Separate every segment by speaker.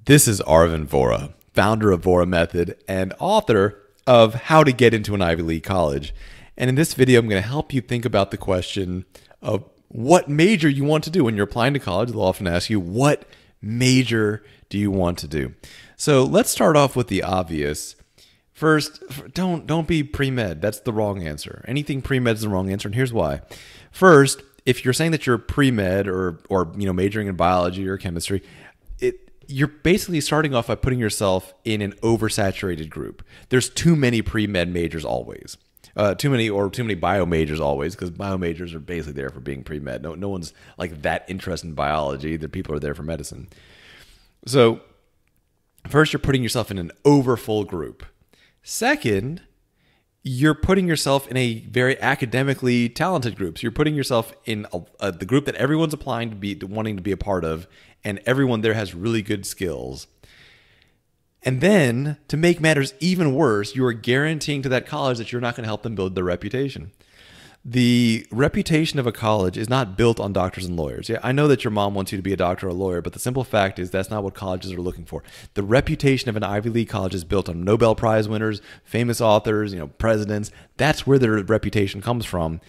Speaker 1: This is Arvind Vora, founder of Vora Method and author of How to Get into an Ivy League College. And in this video, I'm going to help you think about the question of what major you want to do. When you're applying to college, they'll often ask you, what major do you want to do? So let's start off with the obvious. First, don't be pre-med. That's the wrong answer. Anything pre-med is the wrong answer, and here's why. First, if you're saying that you're pre-med or majoring in biology or chemistry, you're basically starting off by putting yourself in an oversaturated group. There's too many pre-med majors always. Too many bio majors always, because bio majors are basically there for being pre-med. No one's like that interested in biology. The people are there for medicine. So first, you're putting yourself in an overfull group. Second, you're putting yourself in a very academically talented group. So you're putting yourself in the group that everyone's applying to be wanting to be a part of, and everyone there has really good skills. And then, to make matters even worse, you are guaranteeing to that college that you're not going to help them build their reputation. The reputation of a college is not built on doctors and lawyers. Yeah, I know that your mom wants you to be a doctor or a lawyer, but the simple fact is that's not what colleges are looking for. The reputation of an Ivy League college is built on Nobel Prize winners, famous authors, presidents. That's where their reputation comes from.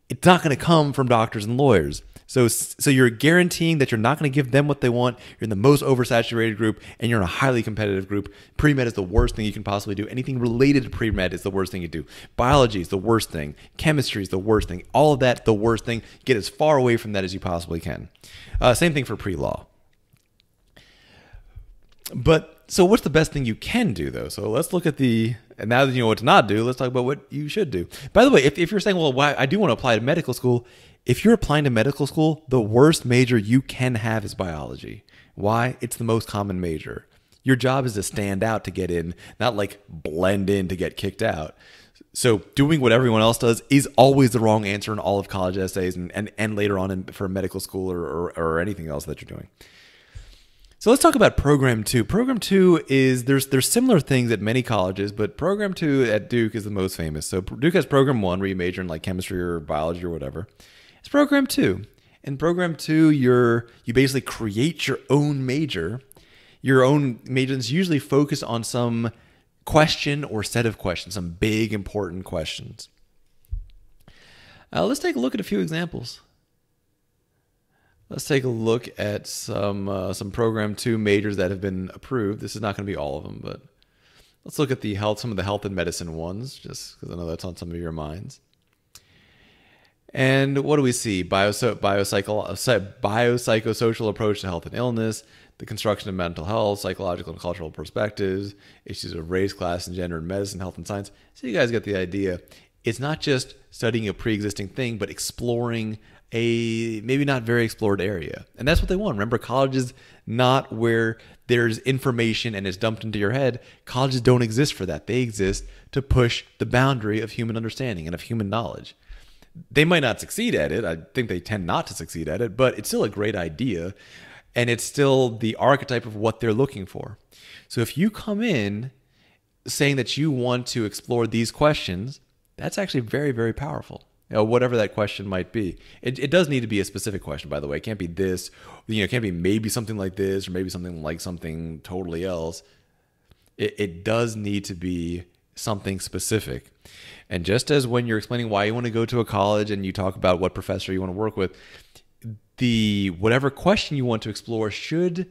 Speaker 1: It's not going to come from doctors and lawyers. So you're guaranteeing that you're not going to give them what they want. You're in the most oversaturated group, and you're in a highly competitive group. Pre-med is the worst thing you can possibly do. Anything related to pre-med is the worst thing you do. Biology is the worst thing. Chemistry is the worst thing. All of that, the worst thing. Get as far away from that as you possibly can. Same thing for pre-law. So what's the best thing you can do, though? So let's look at and now that you know what to not do, let's talk about what you should do. By the way, if you're saying, well, why I do want to apply to medical school, if you're applying to medical school, the worst major you can have is biology. Why? It's the most common major. Your job is to stand out to get in, not like blend in to get kicked out. So doing what everyone else does is always the wrong answer in all of college essays and later on for medical school or anything else that you're doing. So let's talk about Program 2. Program 2 is, there's similar things at many colleges, but Program 2 at Duke is the most famous. So Duke has Program 1 where you major in like chemistry or biology or whatever. It's Program 2. In Program 2, you basically create your own major. Your own major is usually focused on some question or set of questions, some big important questions. Let's take a look at a few examples. Let's take a look at some Program 2 majors that have been approved. This is not going to be all of them, but let's look at some of the health and medicine ones, just because I know that's on some of your minds. And what do we see? Biopsychosocial approach to health and illness, the construction of mental health, psychological and cultural perspectives, issues of race, class, and gender in medicine, health, and science. So you guys get the idea. It's not just studying a pre-existing thing, but exploring a maybe not very explored area. And that's what they want. Remember, college is not where there's information and it's dumped into your head. Colleges don't exist for that. They exist to push the boundary of human understanding and of human knowledge. They might not succeed at it. I think they tend not to succeed at it, but it's still a great idea. And it's still the archetype of what they're looking for. So if you come in saying that you want to explore these questions, that's actually very, very powerful. Whatever that question might be. It does need to be a specific question, by the way. It can't be this, it can't be maybe something like this or maybe something like something totally else. It does need to be something specific. And just as when you're explaining why you want to go to a college and you talk about what professor you want to work with, whatever question you want to explore should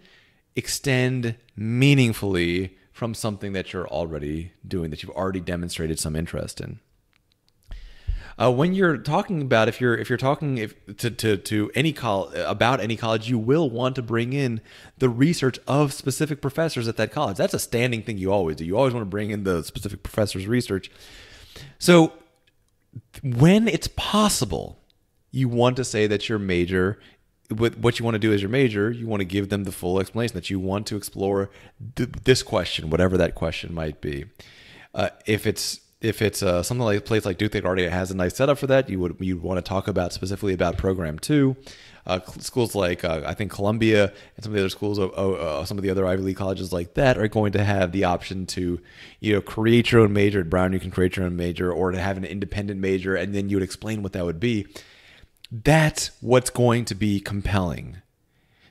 Speaker 1: extend meaningfully from something that you're already doing, that you've already demonstrated some interest in. When you're talking about, if you're talking to any about any college, you will want to bring in the research of specific professors at that college. That's a standing thing you always do. You always want to bring in the specific professor's research. So when it's possible, you want to say that your major, what you want to do as your major, you want to give them the full explanation that you want to explore this question, whatever that question might be. If it's something like a place like Duke that already has a nice setup for that, you'd want to talk about specifically about Program 2. Schools like I think Columbia and some of the other schools, some of the other Ivy League colleges like that are going to have the option to, create your own major. At Brown, you can create your own major, or to have an independent major, and then you would explain what that would be. That's what's going to be compelling,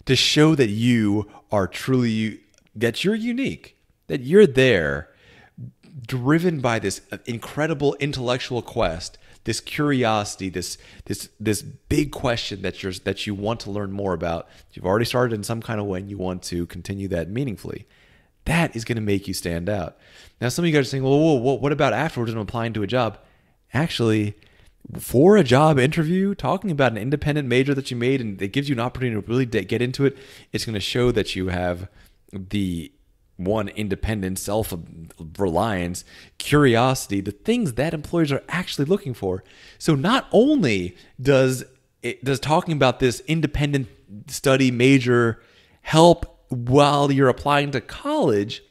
Speaker 1: to show that you are truly that you're unique, that you're there, driven by this incredible intellectual quest, this curiosity, this big question that you want to learn more about. You've already started in some kind of way and you want to continue that meaningfully. That is going to make you stand out. Now, some of you guys are saying, well, what about afterwards when I'm applying to a job? Actually, for a job interview, talking about an independent major that you made and it gives you an opportunity to really get into it, it's going to show that you have the independent self-reliance, curiosity, the things that employers are actually looking for. So not only does talking about this independent study major help while you're applying to college,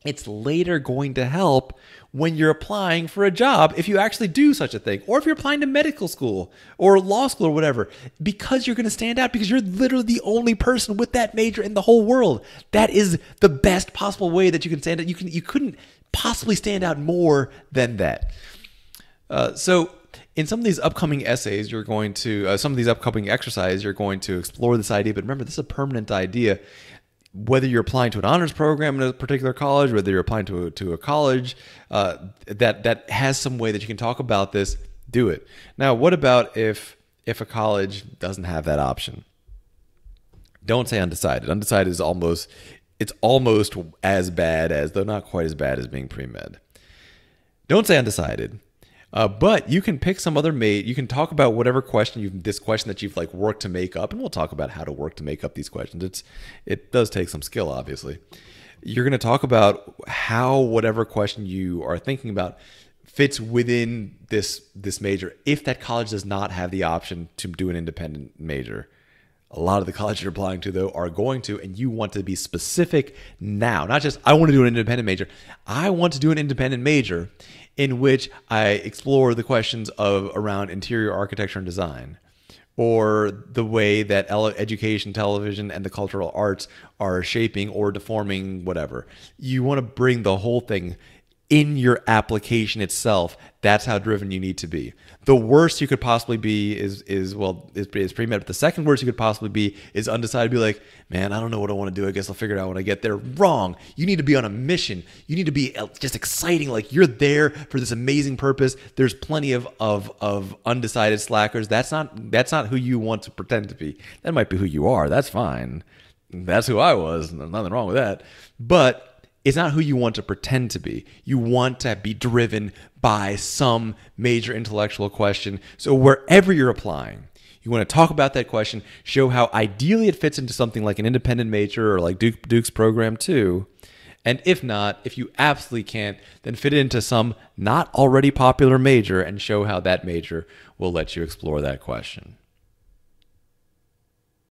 Speaker 1: it's later going to help when you're applying for a job, if you actually do such a thing, or if you're applying to medical school or law school or whatever, because you're going to stand out because you're literally the only person with that major in the whole world. That is the best possible way that you can stand out. You couldn't possibly stand out more than that. So in some of these upcoming essays, you're going to, some of these upcoming exercises, you're going to explore this idea. But remember, this is a permanent idea. Whether you're applying to an honors program in a particular college, whether you're applying to a college that has some way that you can talk about this, do it. Now, what about if a college doesn't have that option? Don't say undecided. Undecided is almost as bad as, though not quite as bad as being pre-med. Don't say undecided. But you can pick some other mate. You can talk about whatever question this question that you've like worked to make up, and we'll talk about how to work to make up these questions. It does take some skill, obviously. You're going to talk about how whatever question you are thinking about fits within this major. If that college does not have the option to do an independent major, a lot of the colleges you're applying to, though, are going to, and you want to be specific now. Not just, I want to do an independent major. I want to do an independent major in which I explore the questions around interior architecture and design, or the way that education, television, and the cultural arts are shaping or deforming whatever. You want to bring the whole thing in your application itself. That's how driven you need to be. The worst you could possibly be is pre-med. But the second worst you could possibly be is undecided. Be like, man, I don't know what I want to do. I guess I'll figure it out when I get there. Wrong. You need to be on a mission. You need to be just exciting. Like you're there for this amazing purpose. There's plenty of undecided slackers. That's not who you want to pretend to be. That might be who you are. That's fine. That's who I was. There's nothing wrong with that. But it's not who you want to pretend to be. You want to be driven by some major intellectual question. So wherever you're applying, you want to talk about that question, show how ideally it fits into something like an independent major or like Duke's program too. And if not, if you absolutely can't, then fit it into some not already popular major and show how that major will let you explore that question.